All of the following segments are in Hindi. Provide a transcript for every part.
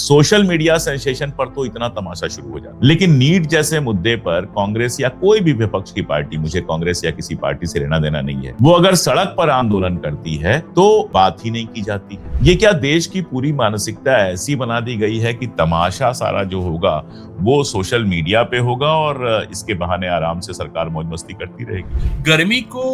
सोशल मीडिया सेंसेशन पर तो इतना तमाशा शुरू हो जाता है, लेकिन नीट जैसे मुद्दे पर कांग्रेस या कोई भी विपक्ष की पार्टी, मुझे कांग्रेस या किसी पार्टी से लेना देना नहीं है, वो अगर सड़क पर आंदोलन करती है तो बात ही नहीं की जाती। ये क्या देश की पूरी मानसिकता ऐसी बना दी गई है कि तमाशा सारा जो होगा वो सोशल मीडिया पे होगा और इसके बहाने आराम से सरकार मौज मस्ती करती रहेगी। गर्मी को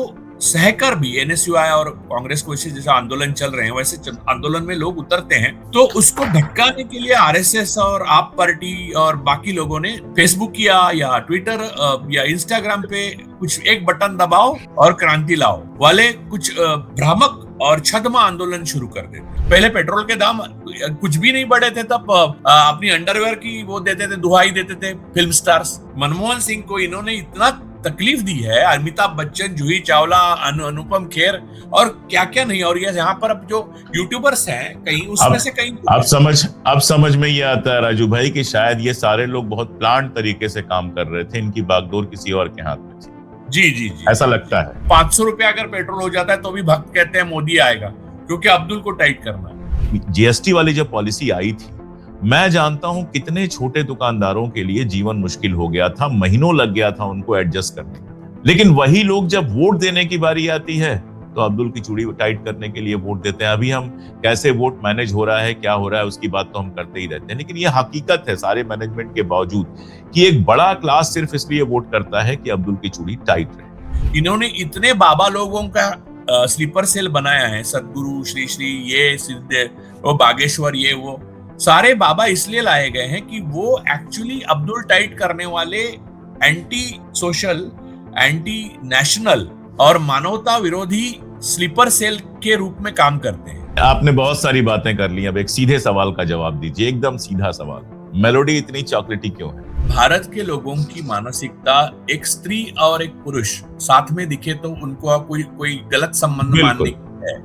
सहकर भी एनएसयूआई और कांग्रेस को इसी जैसे आंदोलन चल रहे हैं, वैसे आंदोलन में लोग उतरते हैं, तो उसको भटकाने के लिए आरएसएस और आप पार्टी और बाकी लोगों ने फेसबुक या ट्विटर या इंस्टाग्राम पे कुछ एक बटन दबाओ और क्रांति लाओ वाले कुछ भ्रामक और छद्म आंदोलन शुरू कर देते। पहले पेट्रोल के दाम कुछ भी नहीं बढ़े थे, तब अपनी अंडरवेयर की वो देते थे, दुहाई देते थे फिल्म स्टार्स। मनमोहन सिंह को इन्होंने इतना तकलीफ दी है, अमिताभ बच्चन, जूही चावला, अनुपम खेर और क्या क्या नहीं। और ये यहाँ पर अब जो यूट्यूबर्स हैं कहीं उसमें से कहीं अब समझ में ये आता है राजू भाई कि शायद ये सारे लोग बहुत प्लांट तरीके से काम कर रहे थे, इनकी बागडोर किसी और के हाथ में थी। जी, ऐसा लगता है। 500 रुपया अगर पेट्रोल हो जाता है तो भी भक्त कहते हैं मोदी आएगा, क्योंकि अब्दुल को टाइट करना है। जीएसटी वाली जब पॉलिसी आई थी, मैं जानता हूं कितने छोटे दुकानदारों के लिए जीवन मुश्किल हो गया था, महीनों लग गया था उनको एडजस्ट करने में। लेकिन वही लोग जब वोट देने की बारी आती है तो अब्दुल की चूड़ी टाइट करने के लिए वोट देते हैं। अभी हम कैसे वोट मैनेज हो रहा है, क्या हो रहा है, उसकी बात तो हम करते ही रहते हैं, लेकिन यह हकीकत है सारे मैनेजमेंट के बावजूद कि एक बड़ा क्लास सिर्फ इसलिए वोट करता है कि अब्दुल की चूड़ी टाइट रहे। इन्होंने इतने बाबा लोगों का स्लीपर सेल बनाया है, सदगुरु, श्री श्री, ये सिद्ध, वो बागेश्वर, ये वो सारे बाबा इसलिए लाए गए हैं कि वो एक्चुअली अब्दुल टाइट करने वाले एंटी सोशल, एंटी नेशनल और मानवता विरोधी स्लीपर सेल के रूप में काम करते हैं। आपने बहुत सारी बातें कर ली, अब एक सीधे सवाल का जवाब दीजिए, एकदम सीधा सवाल। मेलोडी इतनी चॉकलेटी क्यों है? भारत के लोगों की मानसिकता, एक स्त्री और एक पुरुष साथ में दिखे तो उनको कोई गलत संबंध मानने की है,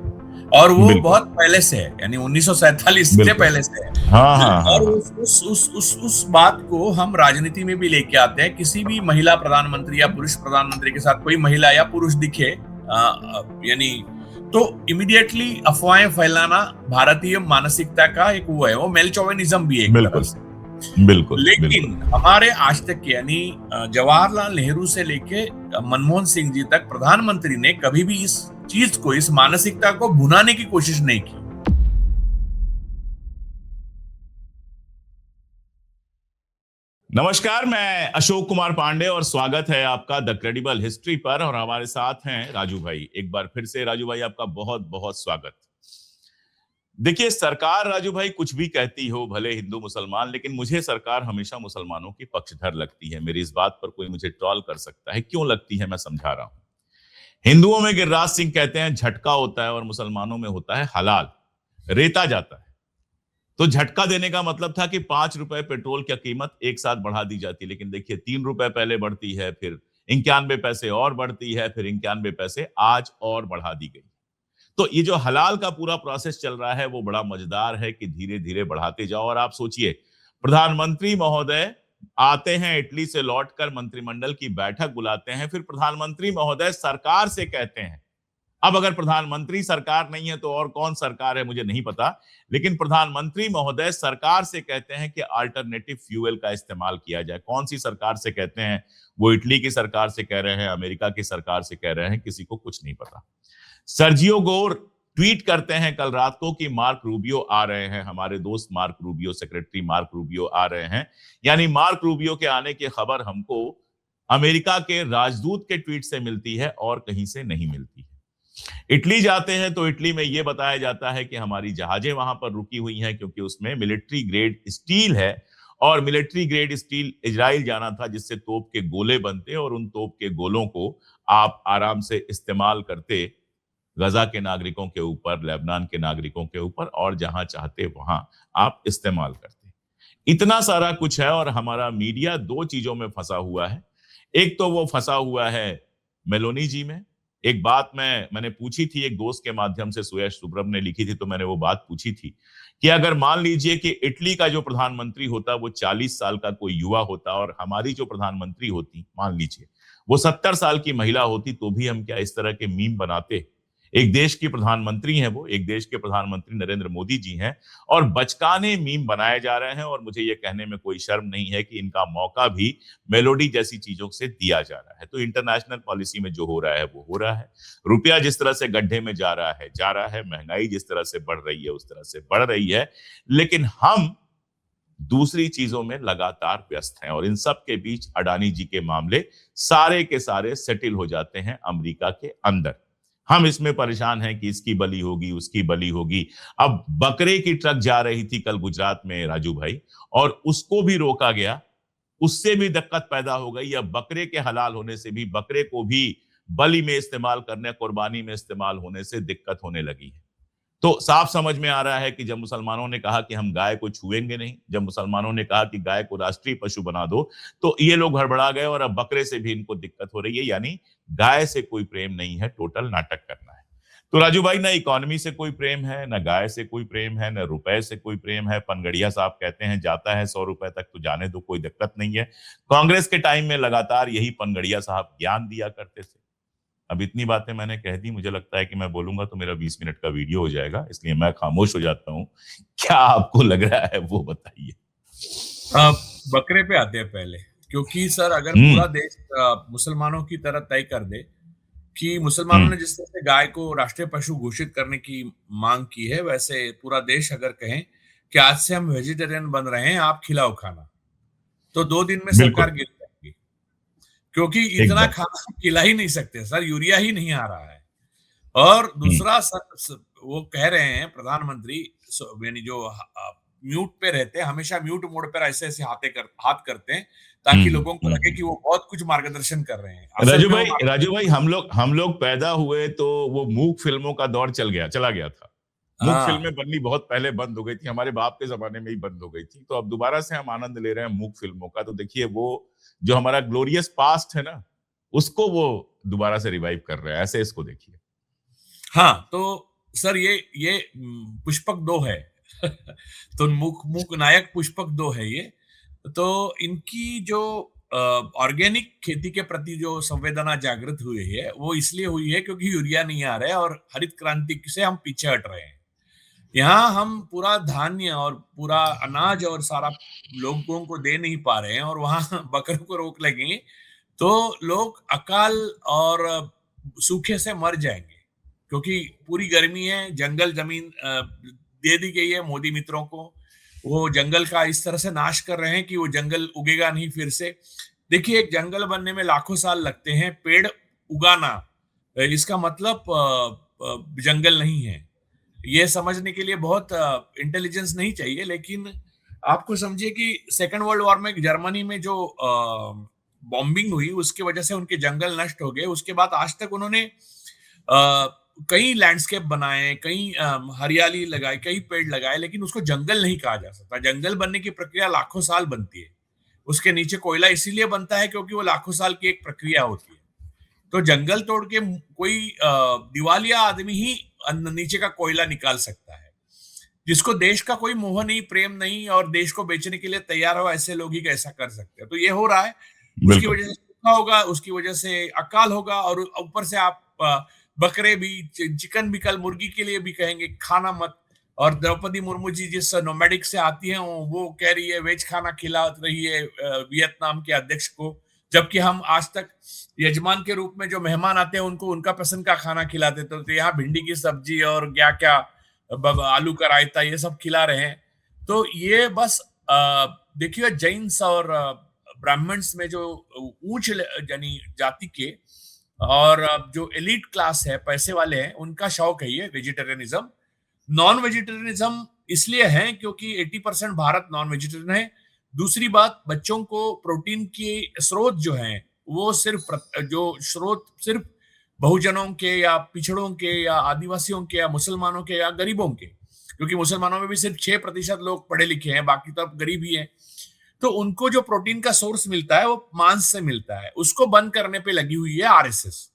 और वो बहुत पहले से है, यानी 1947 से पहले से है। हाँ। और उस बात को हम राजनीति में भी लेके आते हैं। किसी भी महिला प्रधानमंत्री या पुरुष प्रधानमंत्री के साथ कोई महिला या पुरुष दिखे, यानी तो इमीडिएटली अफवाहें फैलाना भारतीय मानसिकता का एक वो है, वो मेल चौविनिज्म भी एक तरह से। लेकिन हमारे आज तक यानी जवाहरलाल नेहरू से लेके मनमोहन सिंह जी तक प्रधानमंत्री ने कभी भी इस चीज को, इस मानसिकता को भुनाने की कोशिश नहीं की। नमस्कार, मैं अशोक कुमार पांडे और स्वागत है आपका द क्रेडिबल हिस्ट्री पर। और हमारे साथ हैं राजू भाई। एक बार फिर से राजू भाई आपका बहुत बहुत स्वागत। देखिए, सरकार राजू भाई कुछ भी कहती हो, भले हिंदू मुसलमान, लेकिन मुझे सरकार हमेशा मुसलमानों की पक्षधर लगती है। मेरी इस बात पर कोई मुझे ट्रोल कर सकता है, क्यों लगती है मैं समझा रहा हूं। हिंदुओं में गिरिराज सिंह कहते हैं झटका होता है और मुसलमानों में होता है हलाल, रेता जाता है। तो झटका देने का मतलब था कि 5 रुपए पेट्रोल की कीमत एक साथ बढ़ा दी जाती, लेकिन देखिए 3 रुपए पहले बढ़ती है, फिर 91 पैसे और बढ़ती है, फिर 91 पैसे आज और बढ़ा दी गई। तो ये जो हलाल का पूरा प्रोसेस चल रहा है वो बड़ा मजेदार है कि धीरे धीरे बढ़ाते जाओ। और आप सोचिए, प्रधानमंत्री महोदय आते हैं इटली से लौटकर, मंत्रिमंडल की बैठक बुलाते हैं, फिर प्रधानमंत्री महोदय सरकार से कहते हैं, अब अगर प्रधानमंत्री सरकार नहीं है तो और कौन सरकार है मुझे नहीं पता, लेकिन प्रधानमंत्री महोदय सरकार से कहते हैं कि अल्टरनेटिव फ्यूल का इस्तेमाल किया जाए। कौन सी सरकार से कहते हैं? वो इटली की सरकार से कह रहे हैं, अमेरिका की सरकार से कह रहे हैं, किसी को कुछ नहीं पता। सर्जियो गोर ट्वीट करते हैं कल रात को कि मार्क रूबियो आ रहे हैं, हमारे दोस्त Mark Rubio, secretary Mark Rubio आ रहे हैं। यानी मार्क रूबियो के आने की खबर हमको अमेरिका के राजदूत के ट्वीट से मिलती है और कहीं से नहीं मिलती है। इटली जाते हैं तो इटली में यह बताया जाता है कि हमारी जहाजें वहां पर रुकी हुई हैं क्योंकि उसमें मिलिट्री ग्रेड स्टील है, और मिलिट्री ग्रेड स्टील इजराइल जाना था जिससे तोप के गोले बनते और उन तोप के गोलों को आप आराम से इस्तेमाल करते गजा के नागरिकों के ऊपर, लेबनान के नागरिकों के ऊपर, और जहां चाहते वहां आप इस्तेमाल करते। इतना सारा कुछ है और हमारा मीडिया दो चीजों में फंसा हुआ है। एक तो वो फंसा हुआ है मेलोनी जी में। एक बात मैंने पूछी थी एक दोस्त के माध्यम से, सुयश सुब्रम ने लिखी थी, तो मैंने वो बात पूछी थी कि अगर मान लीजिए कि इटली का जो प्रधानमंत्री होता वो 40 साल का कोई युवा होता और हमारी जो प्रधानमंत्री होती मान लीजिए वो 70 साल की महिला होती, तो भी हम क्या इस तरह के मीम बनाते? एक देश की प्रधानमंत्री हैं वो, एक देश के प्रधानमंत्री नरेंद्र मोदी जी हैं, और बचकाने मीम बनाए जा रहे हैं। और मुझे ये कहने में कोई शर्म नहीं है कि इनका मौका भी मेलोडी जैसी चीजों से दिया जा रहा है। तो इंटरनेशनल पॉलिसी में जो हो रहा है वो हो रहा है। रुपया जिस तरह से गड्ढे में जा रहा है, महंगाई जिस तरह से बढ़ रही है उस तरह से बढ़ रही है, लेकिन हम दूसरी चीजों में लगातार व्यस्त हैं। और इन सब के बीच अडानी जी के मामले सारे के सारे सेटल हो जाते हैं अमेरिका के अंदर। हम इसमें परेशान हैं कि इसकी बलि होगी, उसकी बलि होगी। अब बकरे की ट्रक जा रही थी कल गुजरात में राजू भाई, और उसको भी रोका गया, उससे भी दिक्कत पैदा हो गई। अब बकरे के हलाल होने से भी, बकरे को भी बलि में इस्तेमाल करने, कुर्बानी में इस्तेमाल होने से दिक्कत होने लगी है। तो साफ समझ में आ रहा है कि जब मुसलमानों ने कहा कि हम गाय को छुएंगे नहीं, जब मुसलमानों ने कहा कि गाय को राष्ट्रीय पशु बना दो, तो ये लोग हड़बड़ा गए और अब बकरे से भी इनको दिक्कत हो रही है। यानी गाय से कोई प्रेम नहीं है, टोटल नाटक करना है। तो राजू भाई, ना इकोनॉमी से कोई प्रेम है, ना गाय से कोई प्रेम है, ना रुपए से कोई प्रेम है। पनगड़िया साहब कहते हैं जाता है 100 रुपए तक तो जाने दो, कोई दिक्कत नहीं है। कांग्रेस के टाइम में लगातार यही पनगड़िया साहब ज्ञान दिया करते थे। अब इतनी बातें मैंने कह दी, मुझे लगता है कि मैं बोलूंगा तो मेरा 20 मिनट का वीडियो हो जाएगा, इसलिए मैं खामोश हो जाता हूं। क्या आपको लग रहा है वो बताइए। बकरे पे आते हैं पहले, क्योंकि सर अगर पूरा देश मुसलमानों की तरह तय कर दे कि मुसलमानों ने जिस तरह से गाय को राष्ट्रीय पशु घोषित करने की मांग की है, वैसे पूरा देश अगर कहें कि आज से हम वेजिटेरियन बन रहे हैं, आप खिलाओ खाना, तो 2 दिन में सरकार गिर जाएगी, क्योंकि इतना खाना खिला ही नहीं सकते सर, यूरिया ही नहीं आ रहा है। और दूसरा सर, वो कह रहे हैं प्रधानमंत्री, यानी जो म्यूट पे रहते हैं, हमेशा म्यूट मोड पर ऐसे ऐसे हाथ करते हैं ताकि लोगों को लगे कि वो बहुत कुछ मार्गदर्शन कर रहे हैं। राजू भाई, हम लोग पैदा हुए तो वो मूक फिल्मों का दौर चला गया था। मूक फिल्में बननी बहुत पहले बंद हो गई थी, हमारे बाप के जमाने में ही बंद हो गई थी। तो अब दोबारा से हम आनंद ले रहे हैं मूक फिल्मों का। तो देखिए, वो जो हमारा ग्लोरियस पास्ट है ना, उसको वो दोबारा से रिवाइव कर रहे हैं, ऐसे इसको देखिए। हाँ, तो सर ये पुष्पक 2 है। तो मूक नायक पुष्पक 2 है ये। तो इनकी जो ऑर्गेनिक खेती के प्रति जो संवेदना जागृत हुई है, वो इसलिए हुई है क्योंकि यूरिया नहीं आ रहा है और हरित क्रांति से हम पीछे हट रहे हैं। यहाँ हम पूरा धान्य और पूरा अनाज और सारा लोगों को दे नहीं पा रहे हैं, और वहां बकरों को रोक लगेंगे तो लोग अकाल और सूखे से मर जाएंगे, क्योंकि पूरी गर्मी है। जंगल जमीन दे दी गई है मोदी मित्रों को, वो जंगल का इस तरह से नाश कर रहे हैं कि वो जंगल उगेगा नहीं फिर से। देखिए, एक जंगल बनने में लाखों साल लगते हैं, पेड़ उगाना इसका मतलब जंगल नहीं है। ये समझने के लिए बहुत इंटेलिजेंस नहीं चाहिए, लेकिन आपको समझिए कि सेकेंड वर्ल्ड वॉर में जर्मनी में जो बॉम्बिंग हुई, उसकी वजह से उनके जंगल नष्ट हो गए। उसके बाद आज तक उन्होंने कई लैंडस्केप बनाए, कई हरियाली लगाई, कई पेड़ लगाए, लेकिन उसको जंगल नहीं कहा जा सकता। जंगल बनने की प्रक्रिया लाखों साल बनती है। उसके नीचे कोयला इसीलिए बनता है क्योंकि वो लाखों साल की एक प्रक्रिया होती है। तो जंगल तोड़ के कोई दिवालिया आदमी ही नीचे का कोयला निकाल सकता है, जिसको देश का कोई मोह नहीं, प्रेम नहीं, और देश को बेचने के लिए तैयार हो, ऐसे लोग ही ऐसा कर सकते हैं। तो ये हो रहा है, उसकी वजह से सूखा होगा, उसकी वजह से अकाल होगा, और ऊपर से आप बकरे भी, चिकन भी, कल मुर्गी के लिए भी कहेंगे खाना मत। और द्रौपदी मुर्मू जी जिस नोमैडिक से आती हैं, वो कह रही है वेज खाना खिला रही है वियतनाम के अध्यक्ष को, जबकि हम आज तक यजमान के रूप में जो मेहमान आते हैं उनको उनका पसंद का खाना खिलाते थे। तो यहाँ भिंडी की सब्जी और क्या क्या आलू का रायता, ये सब खिला रहे हैं। तो ये बस देखिए, जैन्स और ब्राह्मण्स में जो उच्च यानी जाति के और जो एलिट क्लास है, पैसे वाले हैं, उनका शौक है ये वेजिटेरियनिज्म। नॉन वेजिटेरियनिज्म इसलिए है क्योंकि 80% भारत नॉन वेजिटेरियन है। दूसरी बात, बच्चों को प्रोटीन के स्रोत जो हैं, वो सिर्फ बहुजनों के या पिछड़ों के या आदिवासियों के या मुसलमानों के या गरीबों के, क्योंकि मुसलमानों में भी सिर्फ 6% लोग पढ़े लिखे हैं, बाकी तो गरीब ही हैं। तो उनको जो प्रोटीन का सोर्स मिलता है वो मांस से मिलता है, उसको बंद करने पे लगी हुई है आरएसएस।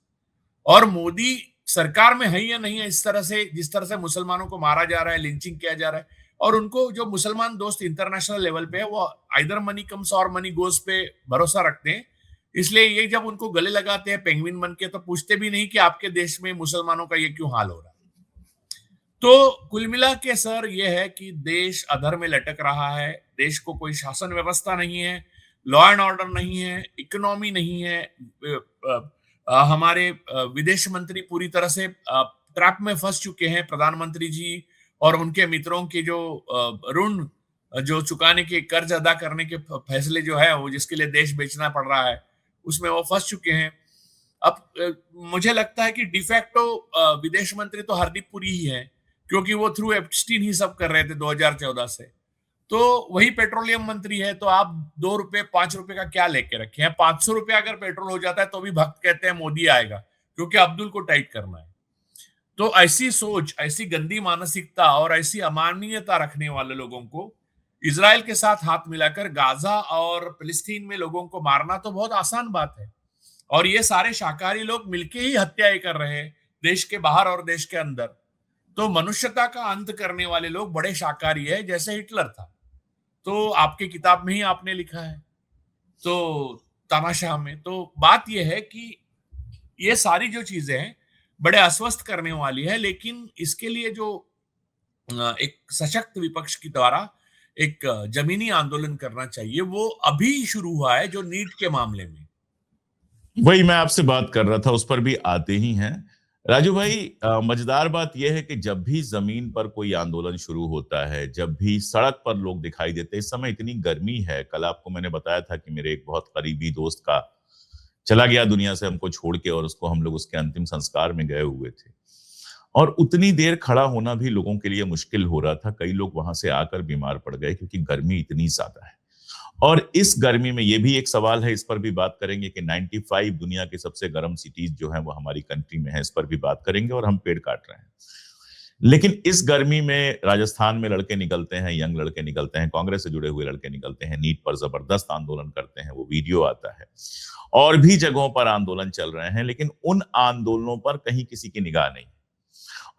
और मोदी सरकार में है या नहीं है, इस तरह से जिस तरह से मुसलमानों को मारा जा रहा है, लिंचिंग किया जा रहा है, और उनको जो मुसलमान दोस्त इंटरनेशनल लेवल पे है, वो आइदर मनी कम्स और मनी गोज पे भरोसा रखते हैं इसलिए ये जब उनको गले लगाते हैं पेंगुइन बन के, तो पूछते भी नहीं कि आपके देश में मुसलमानों का ये क्यों हाल हो रहा है। तो कुल मिला के सर ये है कि देश अधर में लटक रहा है, देश को कोई शासन व्यवस्था नहीं है, लॉ एंड ऑर्डर नहीं है, इकोनॉमी नहीं है। हमारे विदेश मंत्री पूरी तरह से ट्रैप में फंस चुके हैं। प्रधानमंत्री जी और उनके मित्रों के जो ऋण जो चुकाने के, कर्ज अदा करने के फैसले जो है, वो जिसके लिए देश बेचना पड़ रहा है, उसमें वो फंस चुके हैं। अब मुझे लगता है कि डिफैक्टो विदेश मंत्री तो हरदीप पुरी ही है, क्योंकि वो थ्रू एप्स्टीन ही सब कर रहे थे 2014 से। तो वही पेट्रोलियम मंत्री है, तो आप 2 रुपए 5 रुपए का क्या लेके रखे हैं? 500 रुपए अगर पेट्रोल हो जाता है तो भी भक्त कहते हैं मोदी आएगा, क्योंकि अब्दुल को टाइट करना है। तो ऐसी सोच, ऐसी गंदी मानसिकता और ऐसी अमानवीयता रखने वाले लोगों को इजराइल के साथ हाथ मिलाकर गाजा और फिलिस्तीन में लोगों को मारना तो बहुत आसान बात है। और ये सारे शाकाहारी लोग मिलके ही हत्याएं कर रहे हैं, देश के बाहर और देश के अंदर। तो मनुष्यता का अंत करने वाले लोग बड़े शाकाहारी है, जैसे हिटलर था। तो आपके किताब में ही आपने लिखा है, तो तानाशाह में। तो बात यह है कि ये सारी जो चीजें हैं बड़े अस्वस्थ करने वाली है, लेकिन इसके लिए जो एक सशक्त विपक्ष के द्वारा एक जमीनी आंदोलन करना चाहिए, वो अभी शुरू हुआ है, जो नीट के मामले में। वही मैं आपसे बात कर रहा था, उस पर भी आते ही हैं राजू भाई। मजेदार बात यह है कि जब भी जमीन पर कोई आंदोलन शुरू होता है, जब भी सड़क पर लोग दिखाई देते हैं, इस समय इतनी गर्मी है। कल आपको मैंने बताया था कि मेरे एक बहुत करीबी दोस्त का चला गया दुनिया से हमको छोड़ के, और उसको हम लोग उसके अंतिम संस्कार में गए हुए थे। और उतनी देर खड़ा होना भी लोगों के लिए मुश्किल हो रहा था। कई लोग वहां से आकर बीमार पड़ गए, क्योंकि गर्मी इतनी ज्यादा है। और इस गर्मी में ये भी एक सवाल है, इस पर भी बात करेंगे कि 95 दुनिया की सबसे गर्म सिटीज जो हैं वो हमारी कंट्री में है, इस पर भी बात करेंगे। और हम पेड़ काट रहे हैं, लेकिन इस गर्मी में राजस्थान में लड़के निकलते हैं, यंग लड़के निकलते हैं, कांग्रेस से जुड़े हुए लड़के निकलते हैं, नीट पर जबरदस्त आंदोलन करते हैं, वो वीडियो आता है। और भी जगहों पर आंदोलन चल रहे हैं, लेकिन उन आंदोलनों पर कहीं किसी की निगाह नहीं।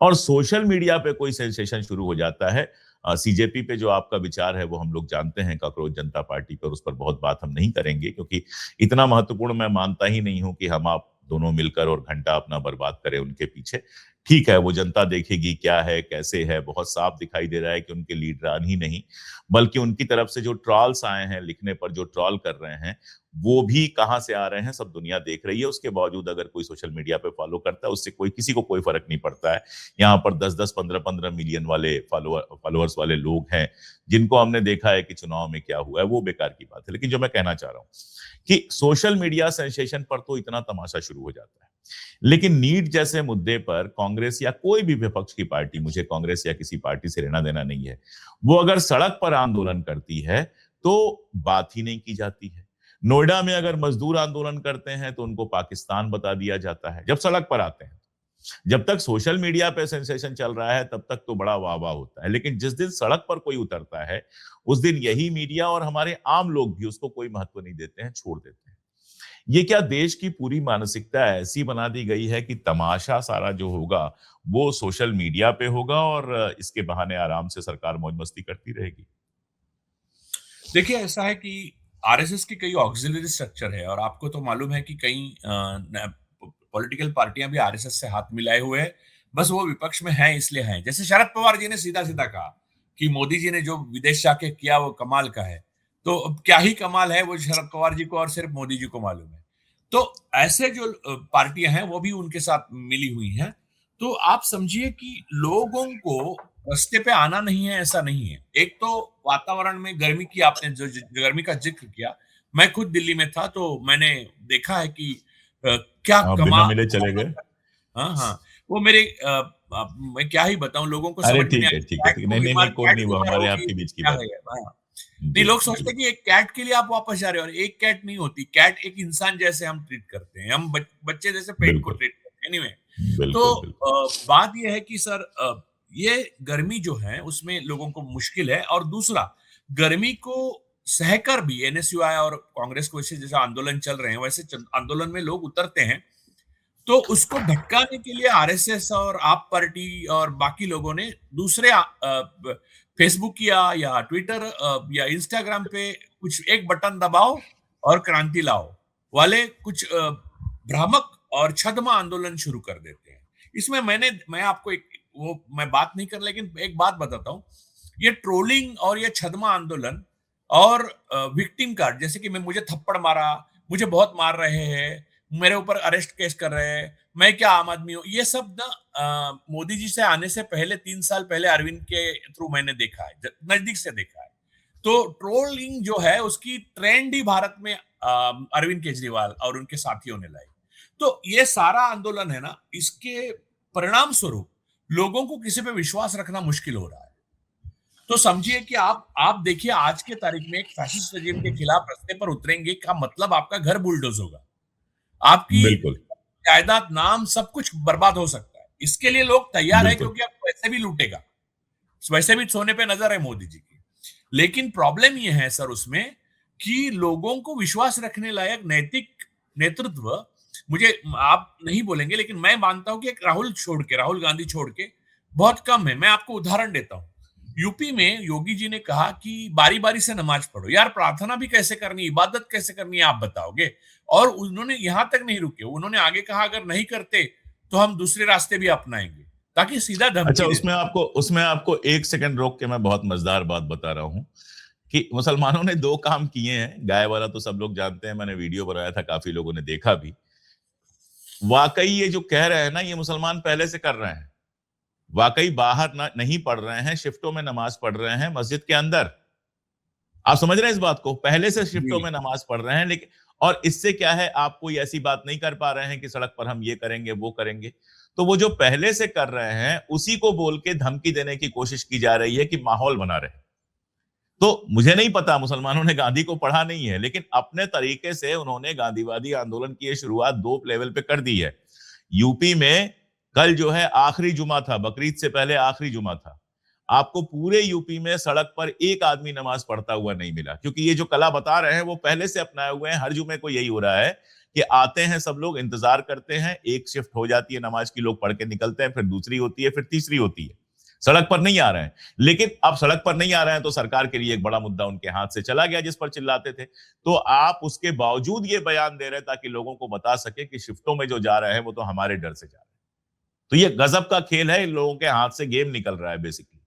और सोशल मीडिया पे कोई सेंसेशन शुरू हो जाता है। सीजेपी पे जो आपका विचार है वो हम लोग जानते हैं, कांग्रेस जनता पार्टी पर, उस पर बहुत बात हम नहीं करेंगे, क्योंकि इतना महत्वपूर्ण मैं मानता ही नहीं हूं कि हम आप दोनों मिलकर और घंटा अपना बर्बाद करें उनके पीछे। ठीक है, वो जनता देखेगी क्या है कैसे है। बहुत साफ दिखाई दे रहा है कि उनके लीडरान ही नहीं, बल्कि उनकी तरफ से जो ट्रॉल्स आए हैं लिखने पर, जो ट्रॉल कर रहे हैं, वो भी कहां से आ रहे हैं सब दुनिया देख रही है। उसके बावजूद अगर कोई सोशल मीडिया पे फॉलो करता है, उससे कोई किसी को कोई फर्क नहीं पड़ता है। यहाँ पर 10-10 15-15 मिलियन वाले फॉलोअर्स वाले लोग हैं, जिनको हमने देखा है कि चुनाव में क्या हुआ है, वो बेकार की बात है। लेकिन जो मैं कहना चाह रहा हूं कि सोशल मीडिया सेंसेशन पर तो इतना तमाशा शुरू हो जाता है, लेकिन नीट जैसे मुद्दे पर कांग्रेस या कोई भी विपक्ष की पार्टी, मुझे कांग्रेस या किसी पार्टी से लेना देना नहीं है, वो अगर सड़क पर आंदोलन करती है तो बात ही नहीं की जाती है। नोएडा में अगर मजदूर आंदोलन करते हैं तो उनको पाकिस्तान बता दिया जाता है। जब सड़क पर आते हैं, जब तक सोशल मीडिया पे सेंसेशन चल रहा है तब तक तो बड़ा वाह वाह होता है, लेकिन जिस दिन सड़क पर कोई उतरता है, उस दिन यही मीडिया और हमारे आम लोग भी उसको कोई महत्व नहीं देते हैं, छोड़ देते हैं। ये क्या देश की पूरी मानसिकता ऐसी बना दी गई है कि तमाशा सारा जो होगा वो सोशल मीडिया पे होगा, और इसके बहाने आराम से सरकार मौज मस्ती करती रहेगी? देखिए, ऐसा है कि आरएसएस की कई ऑक्सिलरी स्ट्रक्चर है, और आपको तो मालूम है कि कई पॉलिटिकल पार्टियां भी आरएसएस से हाथ मिलाए हुए हैं। बस वो विपक्ष में हैं इसलिए हैं। जैसे शरद पवार जी ने सीधा सीधा कहा कि मोदी जी ने जो विदेश जाके किया वो कमाल का है। तो अब क्या ही कमाल है, वो शरद पवार जी को और सिर्फ मोदी जी को मालूम है। तो ऐसे जो पार्टियां हैं वो भी उनके साथ मिली हुई हैं। तो आप समझिए कि लोगों को रास्ते पे आना नहीं है, ऐसा नहीं है। एक तो वातावरण में गर्मी की, आपने जो गर्मी का जिक्र किया, मैं खुद दिल्ली में था, तो मैंने देखा है कि क्या आप बिना कमाल। मिले चले गए? हाँ हाँ, वो मेरे मैं क्या ही बताऊं, लोगों को अरे समझ में नहीं ठीक है आया ठीक है कैट ठीक है, को नहीं नहीं बीमार, नहीं, कोई कैट नहीं, वो बीमार हमारे होगी, आपके बीच की क्या बात है। है। हाँ, नहीं, लोग सोचते हैं कि एक कैट के लिए आप वापस जा रहे हो, और एक कैट नहीं होती। कैट एक इंसान जैसे हम ट्रीट करते हैं, हम बच्चे जैसे पेट को बिल्कुल ट्रीट करते हैं। एनीवे, तो बिल्कुल बिल्कुल। बात यह है कि सर, ये गर्मी जो है उसमें लोगों को मुश्किल है। और दूसरा, गर्मी को सहकर भी एनएसयूआई और कांग्रेस को वैसे जैसे आंदोलन चल रहे हैं, वैसे आंदोलन में लोग उतरते हैं। तो उसको भटकाने के लिए आरएसएस और आप पार्टी और बाकी लोगों ने दूसरे फेसबुक या ट्विटर या इंस्टाग्राम पे कुछ एक बटन दबाओ और क्रांति लाओ। वाले कुछ भ्रामक और छद्म आंदोलन शुरू कर देते हैं। इसमें मैं आपको मैं बात नहीं कर, लेकिन एक बात बताता हूं। ये ट्रोलिंग और ये छद्म आंदोलन और विक्टिम कार्ड, जैसे कि मुझे थप्पड़ मारा, मुझे बहुत मार रहे हैं, मेरे ऊपर अरेस्ट केस कर रहे हैं, मैं क्या आम आदमी हूं, ये सब ना मोदी जी से आने से पहले 3 साल पहले अरविंद के थ्रू मैंने देखा है, नजदीक से देखा है। तो ट्रोलिंग जो है उसकी ट्रेंड ही भारत में अरविंद केजरीवाल और उनके साथियों ने लाई। तो ये सारा आंदोलन है ना, इसके परिणाम स्वरूप लोगों को किसी पे विश्वास रखना मुश्किल हो रहा है। तो समझिए कि आप देखिए, आज के तारीख में एक फैसिस्ट रेजिम के खिलाफ रास्ते पर उतरेंगे का मतलब आपका घर बुलडोज होगा, आपकी बिल्कुल। जायदाद, नाम, सब कुछ बर्बाद हो सकता है। इसके लिए लोग तैयार है, बिल्कुल। क्योंकि आप वैसे भी लूटेगा, वैसे भी सोने पे नजर है मोदी जी की। लेकिन प्रॉब्लम यह है सर उसमें कि लोगों को विश्वास रखने लायक नैतिक नेतृत्व, मुझे आप नहीं बोलेंगे लेकिन मैं मानता हूं कि एक राहुल गांधी छोड़ के बहुत कम है। मैं आपको उदाहरण देता हूं। यूपी में योगी जी ने कहा कि बारी बारी से नमाज पढ़ो। यार, प्रार्थना भी कैसे करनी, इबादत कैसे करनी है, आप बताओगे? और उन्होंने यहां तक नहीं रुके, उन्होंने आगे कहा अगर नहीं करते तो हम दूसरे रास्ते भी अपनाएंगे, ताकि सीधा अच्छा, धमकी दे उसमें दे। आपको 1 सेकंड रोक के मैं बहुत मजेदार बात बता रहा हूं कि मुसलमानों ने 2 काम किए हैं। गाय वाला तो सब लोग जानते हैं, मैंने वीडियो बनाया था, काफी लोगों ने देखा भी। वाकई ये जो कह रहे हैं ना, ये मुसलमान पहले से कर रहे हैं। वाकई बाहर नहीं पढ़ रहे हैं, शिफ्टों में नमाज पढ़ रहे हैं मस्जिद के अंदर। आप समझ रहे हैं इस बात को? पहले से जी। शिफ्टों में नमाज पढ़ रहे हैं, लेकिन और इससे क्या है, आप कोई ऐसी बात नहीं कर पा रहे हैं कि सड़क पर हम ये करेंगे वो करेंगे। तो वो जो पहले से कर रहे हैं उसी को बोल के धमकी देने की कोशिश की जा रही है कि माहौल बना रहे। तो मुझे नहीं पता, मुसलमानों ने गांधी को पढ़ा नहीं है, लेकिन अपने तरीके से उन्होंने गांधीवादी आंदोलन की शुरुआत 2 लेवल पे कर दी है। यूपी में कल जो है आखिरी जुमा था, बकरीद से पहले आखिरी जुमा था। आपको पूरे यूपी में सड़क पर एक आदमी नमाज पढ़ता हुआ नहीं मिला, क्योंकि ये जो कला बता रहे हैं वो पहले से अपनाए हुए हैं। हर जुमे को यही हो रहा है कि आते हैं सब लोग, इंतजार करते हैं, एक शिफ्ट हो जाती है नमाज की, लोग पढ़ के निकलते हैं, फिर दूसरी होती है, फिर तीसरी होती है, सड़क पर नहीं आ रहे हैं। लेकिन अब सड़क पर नहीं आ रहे हैं तो सरकार के लिए एक बड़ा मुद्दा उनके हाथ से चला गया जिस पर चिल्लाते थे। तो आप उसके बावजूद ये बयान दे रहे हैं ताकि लोगों को बता सके कि शिफ्टों में जो जा रहे हैं वो तो हमारे डर से जा रहे हैं। तो ये गजब का खेल है, इन लोगों के हाथ से गेम निकल रहा है बेसिकली।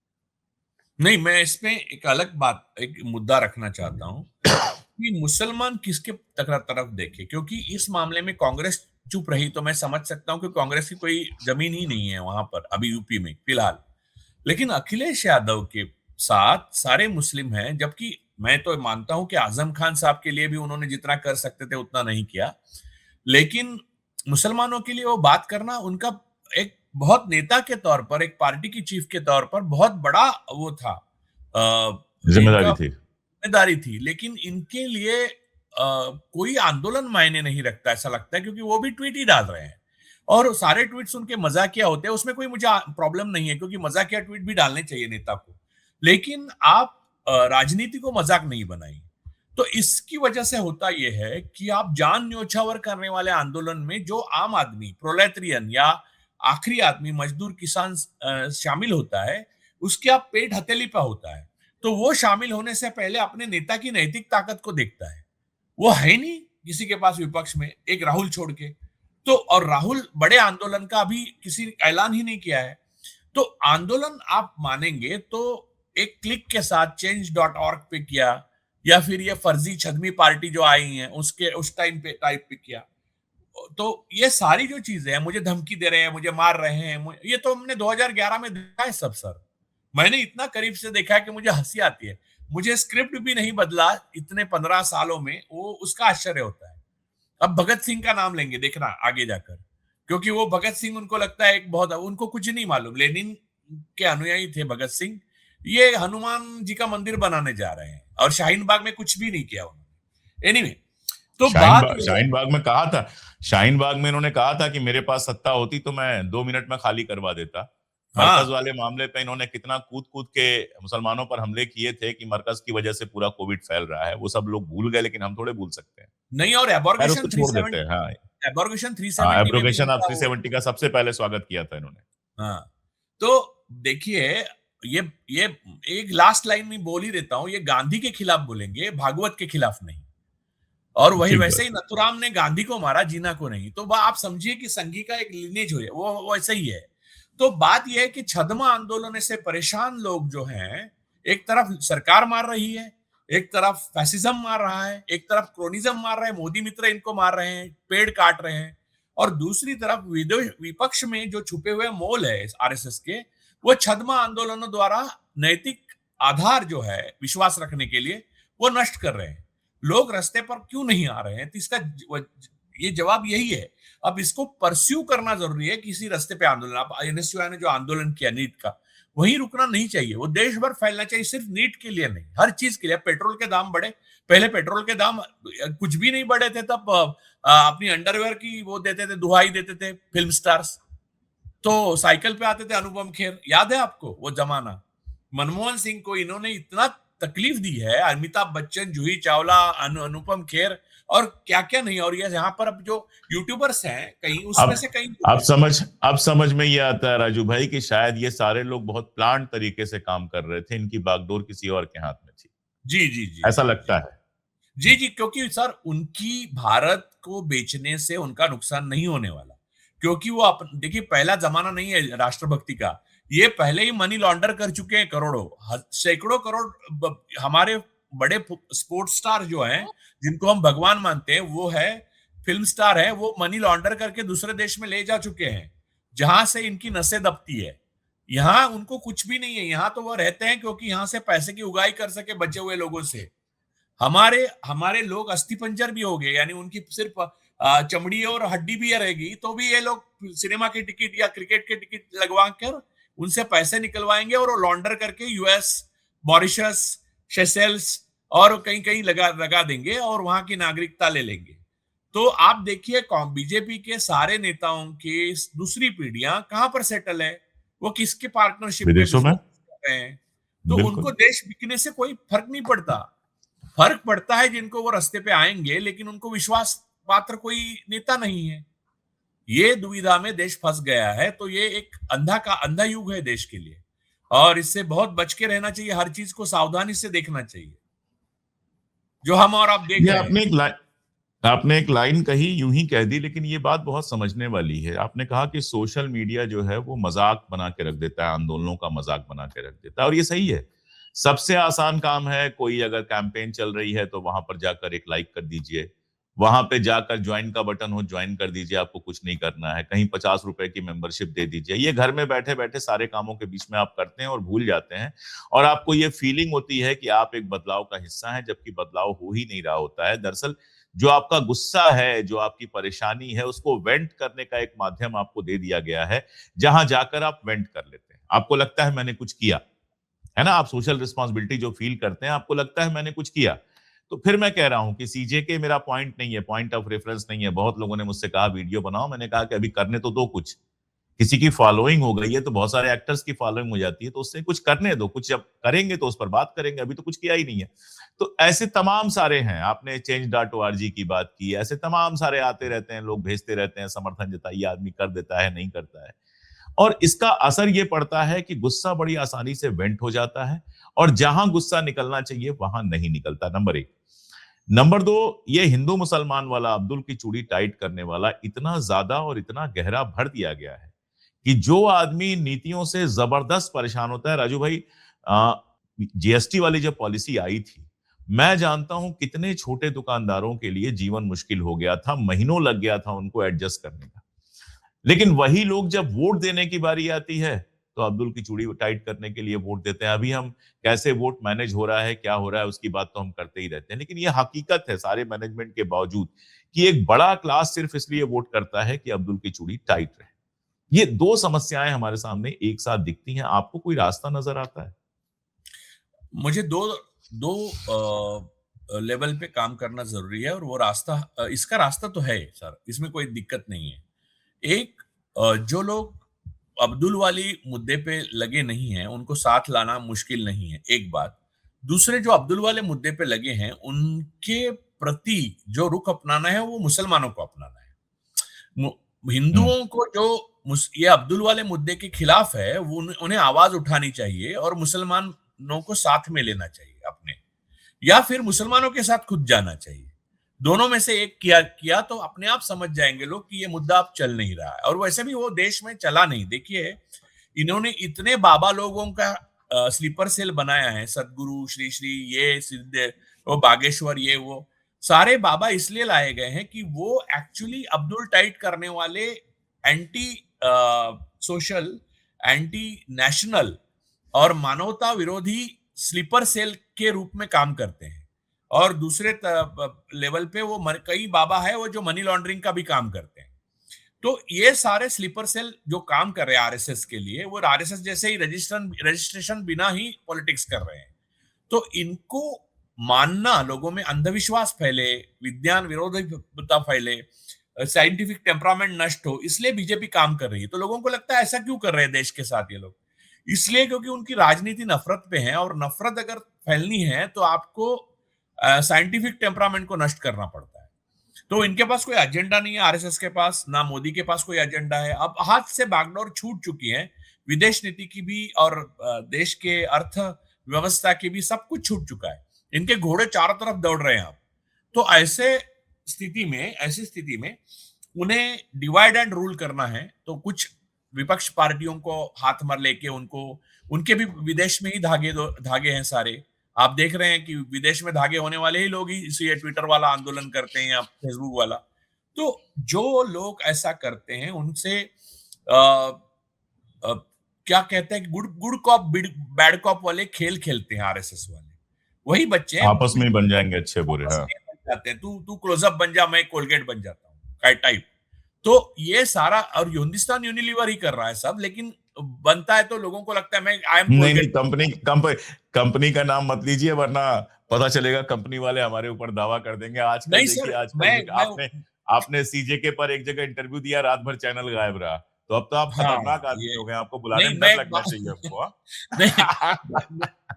नहीं, मैं इसमें एक अलग बात, एक मुद्दा रखना चाहता हूं कि मुसलमान किसके तरफ देखे, क्योंकि इस मामले में कांग्रेस चुप रही तो मैं समझ सकता हूं कि कांग्रेस की कोई जमीन ही नहीं है वहां पर अभी यूपी में फिलहाल। लेकिन अखिलेश यादव के साथ सारे मुस्लिम हैं, जबकि मैं तो मानता हूं कि आजम खान साहब के लिए भी उन्होंने जितना कर सकते थे उतना नहीं किया। लेकिन मुसलमानों के लिए वो बात करना उनका एक बहुत नेता के तौर पर, एक पार्टी की चीफ के तौर पर बहुत बड़ा वो था, इनका जिम्मेदारी थी। जिम्मेदारी थी। लेकिन इनके लिए कोई आंदोलन मायने नहीं रखता ऐसा लगता है, क्योंकि वो भी ट्वीट ही डाल रहे हैं और सारे ट्वीट्स उनके मजाकिया होते हैं। उसमें कोई मुझे प्रॉब्लम नहीं है, क्योंकि मजाकिया ट्वीट भी डालने चाहिए नेता को। लेकिन आप राजनीति को मजाक नहीं बनाइए। तो इसकी वजह से होता यह है कि आप जान न्योछावर करने वाले आंदोलन में जो आम आदमी, प्रोलेटेरियन या आखिरी आदमी, मजदूर, किसान शामिल होता है, उसके आप पेट हथेली पे होता है। तो वो शामिल होने से पहले अपने नेता की नैतिक ताकत को देखता है। वो है नहीं किसी के पास विपक्ष में, एक राहुल छोड़ के। तो और राहुल बड़े आंदोलन का अभी किसी ने ऐलान ही नहीं किया है। तो आंदोलन आप मानेंगे तो एक क्लिक के साथ change.org पे किया, या फिर ये फर्जी छदमी पार्टी जो आई है उसके उस टाइम पे टाइप पे किया। तो ये सारी जो चीजें हैं, मुझे धमकी दे रहे हैं, मुझे मार रहे हैं, ये तो हमने 2011 में देखा है सब सर। मैंने इतना करीब से देखा है कि मुझे हंसी आती है। मुझे स्क्रिप्ट भी नहीं बदला इतने 15 सालों में, वो उसका आश्चर्य होता है। अब भगत सिंह का नाम लेंगे देखना आगे जाकर, क्योंकि वो भगत सिंह उनको लगता है एक बहुत, उनको कुछ नहीं मालूम, लेनिन के अनुयायी थे भगत सिंह। ये हनुमान जी का मंदिर बनाने जा रहे हैं और शाहीन बाग में कुछ भी नहीं किया उन्होंने। एनीवे, तो बात ये है। शाहीन बाग में कहा था, शाहीन बाग में इन्होंने कहा था कि मेरे पास सत्ता होती तो मैं 2 मिनट में खाली करवा देता। मरकज हाँ, वाले मामले पे इन्होंने कितना कूद कूद के मुसलमानों पर हमले किए थे कि मरकज की वजह से पूरा कोविड फैल रहा है, वो सब लोग भूल गए, लेकिन हम थोड़े भूल सकते हैं। नहीं, और खैर, एबॉर्गेशन उसको छोड़ देते 370, हैं। हाँ। एबॉर्गेशन हाँ, 370 में भी एब्रोगेशन ऑफ उनका वो। 370 का सबसे पहले स्वागत किया था इन्होंने। हाँ, तो देखिए, ये ये एक लास्ट लाइन में बोल ही देता हूं, ये गांधी के खिलाफ बोलेंगे, भागवत के खिलाफ नहीं। और वही ठीक वैसे बात। ही नथुराम ने गांधी को मारा, जीना को नहीं। तो आप समझिए कि संघी का एक लिनेज हो, वो वैसे ही है। तो बात यह है कि छद्म आंदोलन से परेशान लोग जो हैं, एक तरफ सरकार मार रही है, एक तरफ फैसिज्म मार रहा है, एक तरफ क्रोनिज्म मार रहा है, मोदी मित्र इनको मार रहे हैं, पेड़ काट रहे हैं, और दूसरी तरफ विपक्ष में जो छुपे हुए मोल है आरएसएस के, वो छद्म आंदोलनों द्वारा नैतिक आधार जो है विश्वास रखने के लिए, वो नष्ट कर रहे हैं। लोग रास्ते पर क्यों नहीं आ रहे हैं? तो इसका ये जवाब यही है। अब इसको परस्यू करना जरूरी है, किसी रास्ते पे आंदोलन। आप एनएसयूआई ने जो आंदोलन किया नीट का, वहीं रुकना नहीं चाहिए, वो देश भर फैलना चाहिए, सिर्फ नीट के लिए नहीं, हर चीज के लिए। पेट्रोल के दाम बढ़े, पहले पेट्रोल के दाम कुछ भी नहीं बढ़े थे, तब अपनी अंडरवेयर की वो देते थे, दुहाई देते थे फिल्म स्टार्स, तो साइकिल पे आते थे अनुपम खेर, याद है आपको वो जमाना? मनमोहन सिंह को इन्होंने इतना तकलीफ दी है, अमिताभ बच्चन, जूही चावला, अनुपम खेर, और क्या क्या नहीं। और ये यहाँ पर अब जो यूट्यूबर्स हैं कहीं, उसमें अब से कहीं अब समझ में ये आता है राजू भाई कि शायद ये सारे लोग बहुत प्लान तरीके से काम कर रहे थे, इनकी बागडोर किसी और के हाथ में थी। जी जी जी ऐसा जी लगता जी है। जी जी, क्योंकि सर उनकी भारत को बेचने से उनका नुकसान नहीं होने वाला, क्योंकि वो देखिए, पहला जमाना नहीं है राष्ट्रभक्ति का। ये पहले ही मनी लॉन्डर कर चुके हैं करोड़ों, सैकड़ों करोड़। हमारे बड़े स्पोर्ट्स स्टार जो हैं, जिनको हम भगवान मानते हैं, वो है फिल्म स्टार है, वो मनी लॉन्डर करके दूसरे देश में ले जा चुके हैं, जहां से इनकी नसें दबती है। यहाँ उनको कुछ भी नहीं है, यहाँ तो वो रहते हैं क्योंकि यहाँ से पैसे की उगाई कर सके बचे हुए लोगों से। हमारे हमारे लोग अस्थिपंजर भी हो गए, यानी उनकी सिर्फ चमड़ी और हड्डी भी रहेगी, तो भी ये लोग सिनेमा की टिकट या क्रिकेट की टिकट लगवा कर उनसे पैसे निकलवाएंगे, और वो लॉन्डर करके यूएस, मॉरिशस, सेशेल्स और कहीं कहीं लगा लगा देंगे, और वहां की नागरिकता ले लेंगे। तो आप देखिए, बीजेपी के सारे नेताओं की दूसरी पीढ़ियां कहां पर सेटल है, वो किसके पार्टनरशिप में विदेशों में। बिजनेस कर रहे हैं। तो बिल्कुल। उनको देश बिकने से कोई फर्क नहीं पड़ता। फर्क पड़ता है जिनको वो रास्ते पे आएंगे, लेकिन उनको विश्वास पात्र कोई नेता नहीं है। ये दुविधा में देश फंस गया है। तो ये एक अंधा युग है देश के लिए, और इससे बहुत बच के रहना चाहिए, हर चीज को सावधानी से देखना चाहिए, जो हम और आप देख ये रहे हैं। आपने एक लाइन कही, यूं ही कह दी, लेकिन ये बात बहुत समझने वाली है। आपने कहा कि सोशल मीडिया जो है वो मजाक बना के रख देता है, आंदोलनों का मजाक बना के रख देता है, और ये सही है। सबसे आसान काम है, कोई अगर कैंपेन चल रही है तो वहां पर जाकर एक लाइक कर दीजिए, वहां पे जाकर ज्वाइन का बटन हो, ज्वाइन कर दीजिए, आपको कुछ नहीं करना है। कहीं 50 रुपए की मेंबरशिप दे दीजिए। ये घर में बैठे बैठे सारे कामों के बीच में आप करते हैं और भूल जाते हैं, और आपको ये फीलिंग होती है कि आप एक बदलाव का हिस्सा हैं, जबकि बदलाव हो ही नहीं रहा होता है। दरअसल जो आपका गुस्सा है, जो आपकी परेशानी है, उसको वेंट करने का एक माध्यम आपको दे दिया गया है, जहां जाकर आप वेंट कर लेते हैं। आपको लगता है मैंने कुछ किया, है ना, आप सोशल रिस्पॉन्सिबिलिटी जो फील करते हैं, आपको लगता है मैंने कुछ किया। तो फिर मैं कह रहा हूं कि सीजेके मेरा पॉइंट नहीं है, पॉइंट ऑफ रेफरेंस नहीं है। बहुत लोगों ने मुझसे कहा वीडियो बनाओ, मैंने कहा कि अभी करने तो दो कुछ। किसी की फॉलोइंग हो गई है तो बहुत सारे एक्टर्स की फॉलोइंग हो जाती है, तो उससे कुछ करने दो, कुछ जब करेंगे तो उस पर बात करेंगे, अभी तो कुछ किया ही नहीं है। तो ऐसे तमाम सारे हैं, आपने change.org की बात की, ऐसे तमाम सारे आते रहते हैं, लोग भेजते रहते हैं, समर्थन जताइए, आदमी कर देता है, नहीं करता है, और इसका असर ये पड़ता है कि गुस्सा बड़ी आसानी से वेंट हो जाता है, और जहां गुस्सा निकलना चाहिए वहां नहीं निकलता। नंबर एक। नंबर दो, ये हिंदू मुसलमान वाला, अब्दुल की चूड़ी टाइट करने वाला इतना ज्यादा और इतना गहरा भर दिया गया है कि जो आदमी नीतियों से जबरदस्त परेशान होता है। राजू भाई, जीएसटी वाली जब पॉलिसी आई थी, मैं जानता हूं कितने छोटे दुकानदारों के लिए जीवन मुश्किल हो गया था, महीनों लग गया था उनको एडजस्ट करने का। लेकिन वही लोग जब वोट देने की बारी आती है तो अब्दुल की चूड़ी टाइट करने के लिए वोट देते हैं। अभी हम कैसे वोट मैनेज हो रहा है, क्या हो रहा है, उसकी बात तो हम करते ही रहते हैं, लेकिन ये हकीकत है सारे मैनेजमेंट के बावजूद कि एक बड़ा क्लास सिर्फ इसलिए वोट करता है कि अब्दुल की चूड़ी टाइट रहे। ये दो समस्याएं हमारे सामने एक साथ दिखती हैं। आपको कोई रास्ता नजर आता है? मुझे दो दो लेवल पे काम करना जरूरी है, और वो रास्ता, इसका रास्ता तो है सर, इसमें कोई दिक्कत नहीं है। एक, जो लोग अब्दुल वाली मुद्दे पे लगे नहीं हैं, उनको साथ लाना मुश्किल नहीं है, एक बात। दूसरे, जो अब्दुल वाले मुद्दे पे लगे हैं, उनके प्रति जो रुख अपनाना है, वो मुसलमानों को अपनाना है। हिंदुओं को जो ये अब्दुल वाले मुद्दे के खिलाफ है, वो उन्हें आवाज उठानी चाहिए, और मुसलमानों को साथ में लेना चाहिए अपने, या फिर मुसलमानों के साथ खुद जाना चाहिए। दोनों में से एक किया तो अपने आप समझ जाएंगे लोग कि ये मुद्दा अब चल नहीं रहा है। और वैसे भी वो देश में चला नहीं। देखिए, इन्होंने इतने बाबा लोगों का स्लीपर सेल बनाया है, सदगुरु, श्री श्री, ये सिद्ध, वो बागेश्वर, ये वो सारे बाबा इसलिए लाए गए हैं कि वो एक्चुअली अब्दुल टाइट करने वाले एंटी सोशल, एंटी नेशनल और मानवता विरोधी स्लीपर सेल के रूप में काम करते हैं। और दूसरे लेवल पे वो कई बाबा है वो जो मनी लॉन्ड्रिंग का भी काम करते हैं। तो ये सारे स्लीपर सेल जो काम कर रहे हैं आरएसएस के लिए, वो आरएसएस जैसे ही रजिस्ट्रेशन बिना ही पॉलिटिक्स कर रहे हैं। तो इनको मानना, लोगों में अंधविश्वास फैले, विज्ञान विरोधिता फैले, साइंटिफिक टेम्परामेंट नष्ट हो, इसलिए बीजेपी काम कर रही है। तो लोगों को लगता है ऐसा क्यों कर रहे हैं देश के साथ ये लोग? इसलिए क्योंकि उनकी राजनीति नफरत पे है, और नफरत अगर फैलनी है तो आपको साइंटिफिक टेम्परामेंट को नष्ट करना पड़ता है। तो इनके पास कोई एजेंडा नहीं है, आरएसएस के पास, ना मोदी के पास कोई एजेंडा है। अब हाथ से बागडोर छूट चुकी है, विदेश नीति की भी और देश के अर्थ व्यवस्था की भी, सब कुछ छूट चुका है। इनके घोड़े चारों तरफ दौड़ रहे हैं अब। तो ऐसी स्थिति में उन्हें डिवाइड एंड रूल करना है। तो कुछ विपक्ष पार्टियों को हाथ मर लेके उनके भी विदेश में ही धागे हैं सारे। आप देख रहे हैं कि विदेश में धागे होने वाले ही लोग ही इसी ट्विटर वाला आंदोलन करते हैं या फेसबुक वाला। तो जो लोग ऐसा करते हैं उनसे क्या कहते हैं कि गुड कॉप बैड कॉप वाले खेल खेलते हैं आरएसएस वाले। वही बच्चे आपस में ही बन जाएंगे अच्छे बुरे। हाँ, बन जाते हैं, तू क्लोजअप बन जा, मैं कोलगेट बन जाता हूँ टाइप। तो ये सारा, और हिंदुस्तान यूनिलीवर ही कर रहा है सब, लेकिन बनता है तो लोगों को लगता है मैं आई एम नहीं, कंपनी का नाम मत लीजिए, वरना पता चलेगा कंपनी वाले हमारे ऊपर दावा कर देंगे। आजकल नहीं देखिए, सर, आजकल आपने सीजेके पर एक जगह इंटरव्यू दिया, रात भर चैनल गायब रहा। तो अब तो आप हाँ, खतरनाक आदमी हो गए, आपको बुलाने नहीं में मैं डर लगना चाहिए हमको। नहीं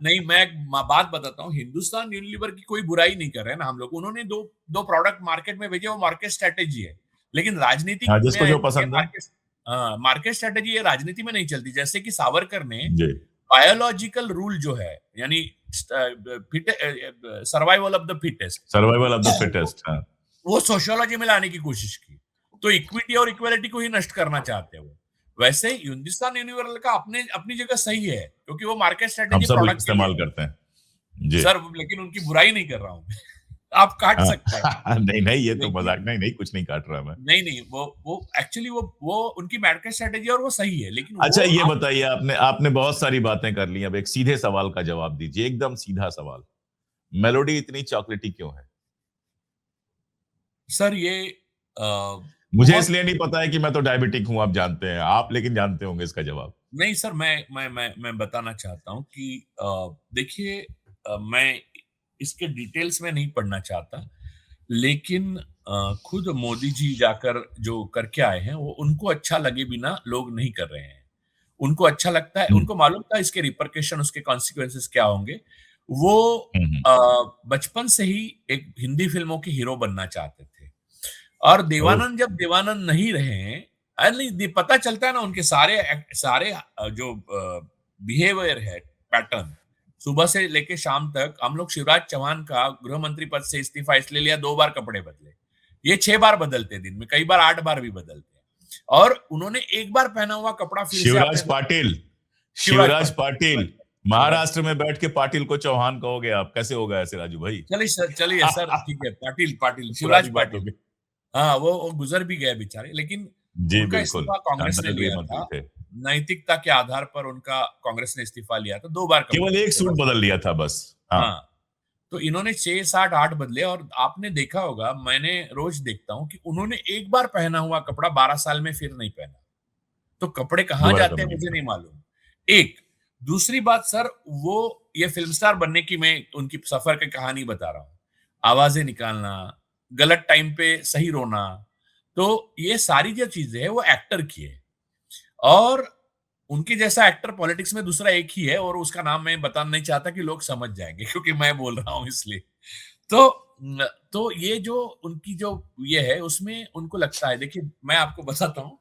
नहीं, मैं एक बात बताता हूँ। हिंदुस्तान यूनिलीवर की कोई बुराई नहीं कर रहे हैं ना हम लोग। उन्होंने दो प्रोडक्ट मार्केट में भेजे, वो मार्केट स्ट्रेटेजी है। लेकिन राजनीति हाँ, में जिसको जो पसंद है। मार्केट स्ट्रेटेजी ये राजनीति में नहीं चलती। जैसे कि सावरकर ने जी, बायोलॉजिकल रूल जो है, यानी survival of the fittest, survival of the fittest. हाँ, वो सोशियोलॉजी में लाने की कोशिश की। तो इक्विटी और इक्वालिटी को ही नष्ट करना चाहते हैं वो। वैसे हिंदुस्तान यूनिवर्सल का अपनी जगह सही है, क्योंकि वो मार्केट हम स्ट्रेटेजी सब प्रोडक्ट के इस्तेमाल लिए करते हैं जी। सर, लेकिन उनकी बुराई नहीं कर रहा हूं आप काट सकते हैं, हाँ, नहीं, ये तो लेकिन मजाक। नहीं, कुछ नहीं काट रहा मैं। नहीं, वो एक्चुअली वो उनकी मार्केट स्ट्रेटेजी और वो सही है, लेकिन अच्छा, वो ये बताइए, आपने बहुत सारी बातें कर ली, अब एक सीधे सवाल का जवाब दीजिए, एकदम सीधा सवाल। मेलोडी इतनी चॉकलेटी क्यों है? सर ये मुझे बहुत, इसलिए नहीं पता है कि मैं तो डायबिटिक हूं, आप जानते हैं, आप लेकिन जानते होंगे इसका जवाब। नहीं सर, मैं बताना चाहता हूं कि देखिए, मैं इसके डिटेल्स में नहीं पढ़ना चाहता, लेकिन खुद मोदी जी जाकर जो करके आए हैं वो उनको अच्छा लगे बिना लोग नहीं कर रहे हैं। उनको अच्छा लगता है, हम्म, उनको मालूम था इसके रिपरकशन, उसके कॉन्सिक्वेंसेस क्या होंगे। वो हम्म, बचपन से ही एक हिंदी फिल्मों के हीरो बनना चाहते थे। और ओह, जब देवानंद नहीं रहे हैं, नहीं पता चलता है ना उनके सारे जो बिहेवियर है, पैटर्न, सुबह से लेके शाम तक। हम लोग शिवराज चौहान का गृह मंत्री पद से इस्तीफा इसलिए लिया, 2 बार कपड़े बदले। ये 6 बार बदलते दिन में, कई बार 8 बार भी बदलते हैं। और उन्होंने एक बार पहना हुआ कपड़ा फिर से शिवराज पाटिल, शिवराज पाटिल, शिवराज, महाराष्ट्र में बैठ के पाटिल को चौहान कहोगे आप? कैसे होगा ऐसे राजू भाई? चलिए सर, ठीक है, पाटिल, शिवराज पुरानी बात पाटिल। होगी। हाँ, वो गुजर भी गए बेचारे, लेकिन जी उनका बिल्कुल, इस्तीफा कांग्रेस ने अंदर गृह लिया मंत्री था। थे। नैतिकता के आधार पर उनका कांग्रेस ने इस्तीफा लिया था, 2 बार कपड़े केवल एक बदले सूट बस। बदल लिया था बस। हाँ, हाँ, तो इन्होंने 6, 7, 8 बदले। और आपने देखा होगा, मैंने रोज देखता हूं कि उन्होंने एक बार पहना हुआ कपड़ा 12 साल में फिर नहीं पहना। तो कपड़े कहाँ दोबारा जाते हैं कभी मुझे नहीं नहीं मालूम। एक, दूसरी बात सर, वो ये फिल्म स्टार बनने की मैं उनकी सफर की कहानी बता रहा हूँ। आवाजें निकालना, गलत टाइम पे सही रोना, तो ये सारी जो चीजें है वो एक्टर की है। और उनके जैसा एक्टर पॉलिटिक्स में दूसरा एक ही है, और उसका नाम मैं बताना नहीं चाहता कि लोग समझ जाएंगे, क्योंकि मैं बोल रहा हूं इसलिए। तो तो ये जो उनकी जो ये है, उसमें उनको लगता है, देखिए मैं आपको बताता हूँ,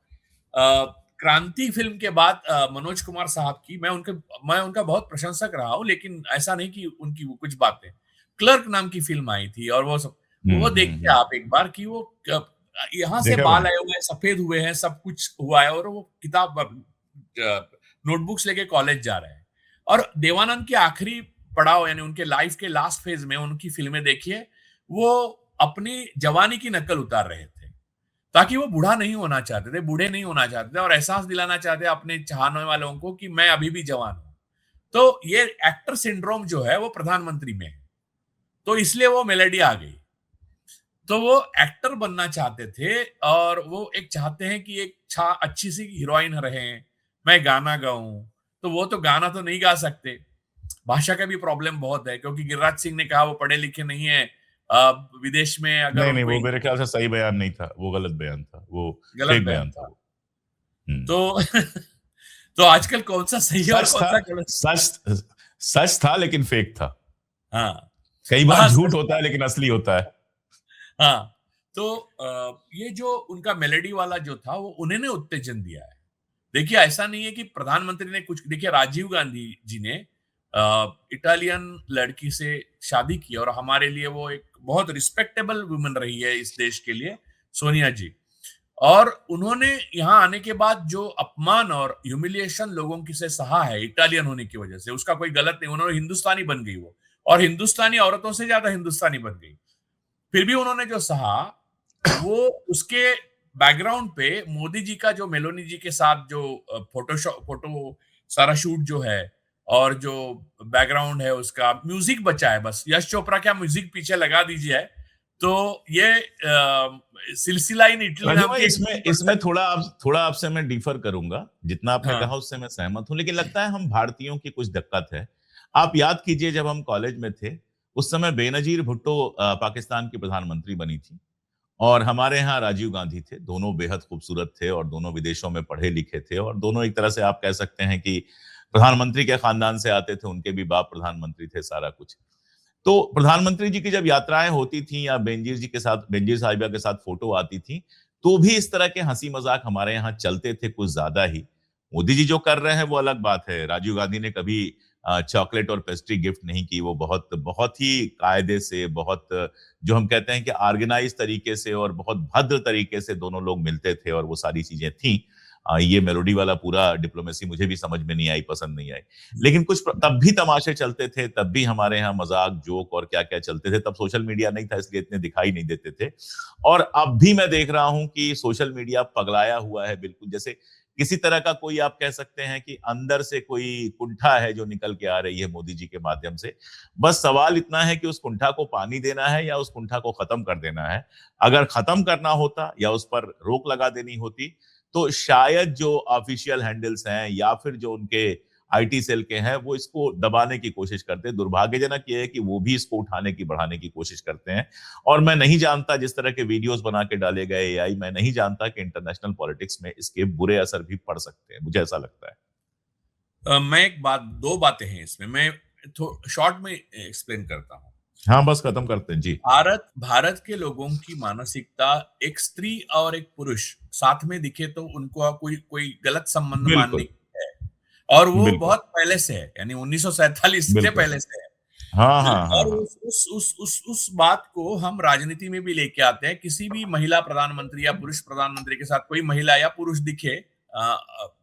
क्रांति फिल्म के बाद मनोज कुमार साहब की मैं उनका बहुत प्रशंसक रहा हूँ, लेकिन ऐसा नहीं कि उनकी वो कुछ बातें, क्लर्क नाम की फिल्म आई थी और वो सब, वो देखिए आप एक बार कि वो यहाँ से देखा बाल मैंने। आए हुए हैं, सफेद हुए हैं, सब कुछ हुआ है, और वो किताब नोटबुक्स लेके कॉलेज जा रहे हैं। और देवानंद की आखिरी पड़ाव यानी उनके लाइफ के लास्ट फेज में उनकी फिल्में देखिए, वो अपनी जवानी की नकल उतार रहे थे, ताकि वो बूढ़ा नहीं होना चाहते थे, बूढ़े नहीं होना चाहते थे, और एहसास दिलाना चाहते अपने चाहने वालों को कि मैं अभी भी जवान हूं। तो ये एक्टर सिंड्रोम जो है वो प्रधानमंत्री में है, तो इसलिए वो मेलेडी आ गई। तो वो एक्टर बनना चाहते थे, और वो एक चाहते हैं कि एक अच्छी सी हीरोइन रहे, मैं गाना गाऊं। तो वो तो गाना तो नहीं गा सकते, भाषा का भी प्रॉब्लम बहुत है, क्योंकि गिरिराज सिंह ने कहा वो पढ़े लिखे नहीं है। विदेश में अगर नहीं नहीं, उनको वो मेरे ख्याल से सही बयान नहीं था, वो गलत बयान था, वो गलत फेक बयान बयान था था। वो। हम्म। तो तो आजकल कौन सा सही है और सच कौन था। सा गलत? सच सच था लेकिन फेक था। हाँ, कई बार हाँ, झूठ सच होता था। है लेकिन असली होता है। हाँ, तो ये जो उनका मेलेडी वाला जो था वो उन्होंने उत्तेजन दिया है। देखिए ऐसा नहीं है कि प्रधानमंत्री ने कुछ, देखिए राजीव गांधी जी ने इटालियन लड़की से शादी की, और हमारे लिए वो एक बहुत रिस्पेक्टेबल वुमन रही है इस देश के लिए, सोनिया जी। और उन्होंने यहाँ आने के बाद जो अपमान और ह्यूमिलिएशन लोगों की से सहा है इटालियन होने की वजह से, उसका कोई गलत नहीं, उन्होंने हिंदुस्तानी बन गई वो, और हिंदुस्तानी औरतों से ज्यादा हिंदुस्तानी बन गई। फिर भी उन्होंने जो सहा, वो उसके बैकग्राउंड पे मोदी जी का जो मेलोनी जी के साथ जो फोटो सारा शूट जो है, और जो बैकग्राउंड है उसका म्यूजिक बचा है, बस यश चोपड़ा का म्यूजिक पीछे लगा दीजिए, तो ये सिलसिला इन इटली राजू नाम भाई, की एक इसमें इसमें थोड़ा आपसे मैं डिफर करूंगा। जितना आपने हाँ, कहा उससे मैं सहमत हूं, लेकिन लगता है हम भारतीयों की कुछ दिक्कत है। आप याद कीजिए, जब हम कॉलेज में थे उस समय बेनजीर भुट्टो पाकिस्तान की प्रधानमंत्री बनी थी, और हमारे यहाँ राजीव गांधी थे। दोनों बेहद खूबसूरत थे और दोनों विदेशों में पढ़े लिखे थे, और दोनों एक तरह से आप कह सकते हैं कि प्रधानमंत्री के खानदान से आते थे, उनके भी बाप प्रधानमंत्री थे, सारा कुछ। तो प्रधानमंत्री जी की जब यात्राएं होती थी या बेनजीर जी के साथ, बेनजीर साहिबा के साथ फोटो आती थी, तो भी इस तरह के हंसी मजाक हमारे यहाँ चलते थे कुछ ज्यादा ही। मोदी जी जो कर रहे हैं वो अलग बात है। राजीव गांधी ने कभी चॉकलेट और पेस्ट्री गिफ्ट नहीं की। वो बहुत बहुत ही कायदे से, बहुत जो हम कहते हैं कि ऑर्गेनाइज तरीके से और बहुत भद्र तरीके से दोनों लोग मिलते थे, और वो सारी चीजें थी। ये मेलोडी वाला पूरा डिप्लोमेसी मुझे भी समझ में नहीं आई, पसंद नहीं आई। लेकिन कुछ तब भी तमाशे चलते थे, तब भी हमारे यहाँ मजाक जोक और क्या क्या चलते थे। तब सोशल मीडिया नहीं था, इसलिए इतने दिखाई नहीं देते थे। और अब भी मैं देख रहा हूं कि सोशल मीडिया पगलाया हुआ है, बिल्कुल जैसे किसी तरह का कोई, आप कह सकते हैं कि अंदर से कोई कुंठा है जो निकल के आ रही है मोदी जी के माध्यम से। बस सवाल इतना है कि उस कुंठा को पानी देना है या उस कुंठा को खत्म कर देना है। अगर खत्म करना होता या उस पर रोक लगा देनी होती, तो शायद जो ऑफिशियल हैंडल्स हैं या फिर जो उनके आईटी सेल के हैं, वो इसको दबाने की कोशिश करते हैं। दुर्भाग्यजनक ये है कि वो भी इसको उठाने की, बढ़ाने की कोशिश करते हैं। और मैं नहीं जानता, जिस तरह के वीडियोस बना के डाले गए एआई, मैं नहीं जानता कि इंटरनेशनल पॉलिटिक्स में इसके बुरे असर भी पड़ सकते हैं, मुझे ऐसा लगता है। मैं एक बात, दो बातें हैं इसमें, मैं शॉर्ट में एक्सप्लेन करता हूँ। हाँ, बस खत्म करते हैं जी। भारत भारत के लोगों की मानसिकता, एक स्त्री और एक पुरुष साथ में दिखे तो उनको कोई कोई गलत संबंध मानने बिल्कुल। की है, और वो बिल्कुल। बहुत पहले से है, यानी 1947 के बिल्कुल। पहले से है। हाँ हाँ हाँ और हाँ। उस बात को हम राजनीति में भी लेके आते हैं। किसी भी महिला प्रधानमंत्री या पुरुष प्रधानमंत्री के साथ कोई महिला या पुरुष दिखे,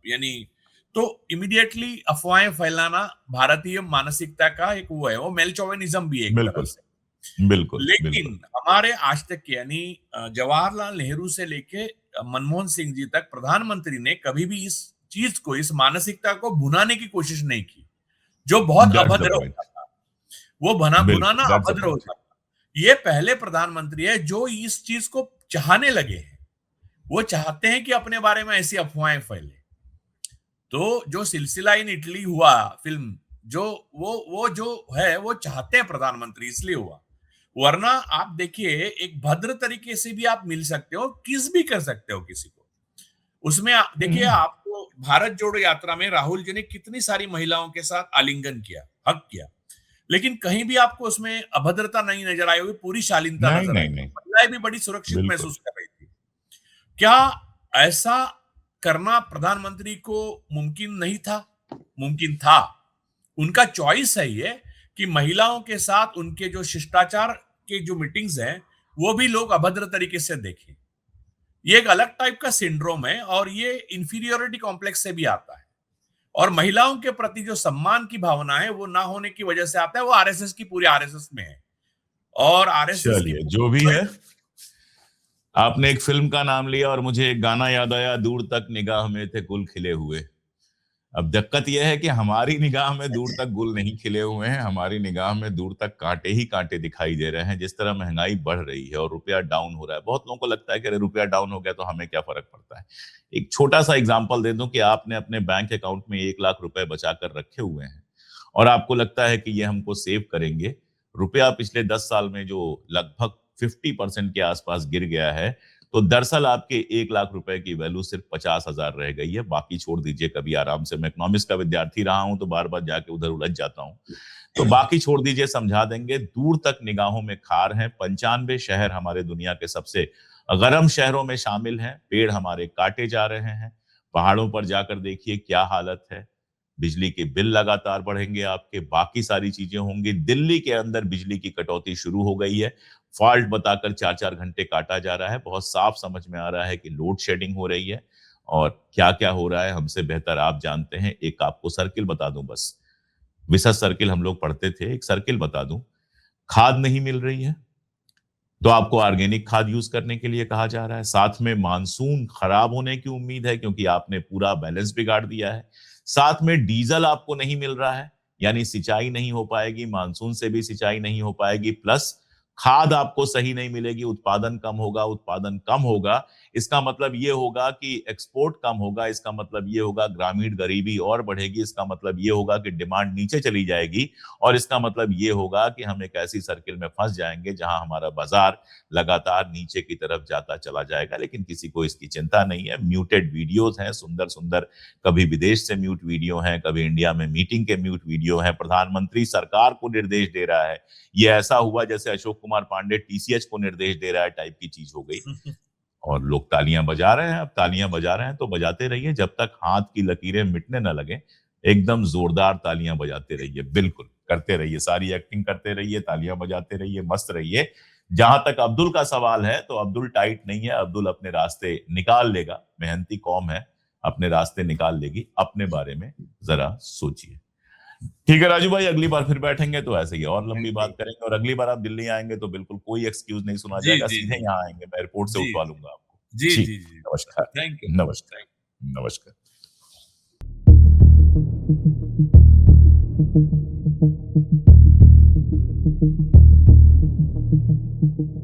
यानी तो इमीडिएटली अफवाहें फैलाना भारतीय मानसिकता का एक वो है, वो मेल चौविनिज्म भी है एक तरह बिल्कुल। से। बिल्कुल। बिल्कुल। लेकिन हमारे आज तक के, यानी जवाहरलाल नेहरू से लेके मनमोहन सिंह जी तक, प्रधानमंत्री ने कभी भी इस चीज को, इस मानसिकता को भुनाने की कोशिश नहीं की, जो बहुत दैट्स द अभद्र होता पॉइंट। था। वो भना बिल्कुल, भुनाना दैट्स द अभद्र पॉइंट। होता था। ये पहले प्रधानमंत्री है जो इस चीज को चाहने लगे हैं। वो चाहते हैं कि अपने बारे में ऐसी अफवाहें फैले। तो जो सिलसिला इन इटली हुआ फिल्म, जो वो जो है, वो चाहते हैं प्रधानमंत्री, इसलिए हुआ। वरना आप देखिए, एक भद्र तरीके से भी आप मिल सकते हो, किस भी कर सकते हो किसी को। उसमें देखिए, हम्म। आपको भारत जोड़ो यात्रा में राहुल जी ने कितनी सारी महिलाओं के साथ आलिंगन किया, हक किया, लेकिन कहीं भी आपको उसमें अभद्रता नहीं नजर आई होगी, पूरी शालीनता नहीं नजर आई। नहीं नहीं। महिलाएं भी बड़ी सुरक्षित बिल्कुल। महसूस कर रही थी। क्या ऐसा करना प्रधानमंत्री को मुमकिन नहीं था? मुमकिन था। उनका चॉइस है ये, कि महिलाओं के साथ उनके जो शिष्टाचार के जो मीटिंग्स हैं, वो भी लोग अभद्र तरीके से देखें। ये एक अलग टाइप का सिंड्रोम है और ये इंफीरियोरिटी कॉम्प्लेक्स से भी आता है। और महिलाओं के प्रति जो सम्मान की भावना है वो ना होने की वजह से आता है। वो आरएसएस की पूरी आरएसएस में है और आरएसएस की चलिए, जो भी है, आपने एक फिल्म का नाम लिया और मुझे एक गाना याद आया, दूर तक निगाह में थे गुल खिले हुए। अब दिक्कत यह है कि हमारी निगाह में दूर तक गुल नहीं खिले हुए हैं, हमारी निगाह में दूर तक कांटे ही कांटे दिखाई दे रहे हैं। जिस तरह महंगाई बढ़ रही है और रुपया डाउन हो रहा है, बहुत लोगों को लगता है कि अरे रुपया डाउन हो गया तो हमें क्या फर्क पड़ता है। एक छोटा सा एग्जांपल दे दूं कि आपने अपने बैंक अकाउंट में 1 लाख रुपए बचा कर रखे हुए हैं और आपको लगता है कि ये हमको सेव करेंगे। रुपया पिछले 10 साल में जो लगभग 50% के आसपास गिर गया है, तो दरअसल आपके 1 लाख रुपए की वैल्यू सिर्फ 50,000 रह गई है। बाकी छोड़ दीजिए, कभी आराम से, मैं इकोनॉमिक्स का विद्यार्थी रहा हूं तो बार बार जाके उधर उलझ जाता हूं, तो बाकी छोड़ दीजिए, समझा देंगे। दूर तक निगाहों में खार हैं। 95 शहर हमारे दुनिया के सबसे गर्म शहरों में शामिल हैं। पेड़ हमारे काटे जा रहे हैं। पहाड़ों पर जाकर देखिए क्या हालत है। बिजली के बिल लगातार बढ़ेंगे आपके, बाकी सारी चीजें होंगी। दिल्ली के अंदर बिजली की कटौती शुरू हो गई है। फॉल्ट बताकर 4-4 घंटे काटा जा रहा है। बहुत साफ समझ में आ रहा है कि लोड शेडिंग हो रही है और क्या क्या हो रहा है हमसे बेहतर आप जानते हैं। एक आपको सर्किल बता दूं, बस विशेष सर्किल हम लोग पढ़ते थे, एक सर्किल बता दूं। खाद नहीं मिल रही है तो आपको ऑर्गेनिक खाद यूज करने के लिए कहा जा रहा है। साथ में मानसून खराब होने की उम्मीद है क्योंकि आपने पूरा बैलेंस बिगाड़ दिया है। साथ में डीजल आपको नहीं मिल रहा है, यानी सिंचाई नहीं हो पाएगी, मानसून से भी सिंचाई नहीं हो पाएगी, प्लस खाद आपको सही नहीं मिलेगी, उत्पादन कम होगा। उत्पादन कम होगा, इसका मतलब ये होगा कि एक्सपोर्ट कम होगा, इसका मतलब ये होगा ग्रामीण गरीबी और बढ़ेगी, इसका मतलब ये होगा कि डिमांड नीचे चली जाएगी और इसका मतलब ये होगा कि हम एक ऐसी सर्किल में फंस जाएंगे जहां हमारा बाजार लगातार नीचे की तरफ जाता चला जाएगा। लेकिन किसी को इसकी चिंता नहीं है। म्यूटेड वीडियोस हैं, सुंदर सुंदर, कभी विदेश से म्यूट वीडियो हैं, कभी इंडिया में मीटिंग के म्यूट वीडियो हैं। प्रधानमंत्री सरकार को निर्देश दे रहा है। ये ऐसा हुआ जैसे अशोक कुमार पांडे टीसीएच को निर्देश दे रहा है टाइप की चीज हो गई और लोग तालियां बजा रहे हैं। अब तालियां बजा रहे हैं तो बजाते रहिए जब तक हाथ की लकीरें मिटने न लगे। एकदम जोरदार तालियां बजाते रहिए, बिल्कुल करते रहिए, सारी एक्टिंग करते रहिए, तालियां बजाते रहिए, मस्त रहिए। जहां तक अब्दुल का सवाल है तो अब्दुल टाइट नहीं है, अब्दुल अपने रास्ते निकाल लेगा। मेहनती कौम है, अपने रास्ते निकाल लेगी। अपने बारे में जरा सोचिए। ठीक है राजू भाई, अगली बार फिर बैठेंगे तो ऐसे ही और लंबी थैंक बात यू। करेंगे। और अगली बार आप दिल्ली आएंगे तो बिल्कुल कोई एक्सक्यूज नहीं सुना जी जाएगा, जी सीधे जी यहाँ आएंगे, मैं एयरपोर्ट से जी उठवा लूंगा आपको। जी जी, जी जी। नमस्कार। Thank you. नमस्कार। नमस्कार। Thank you.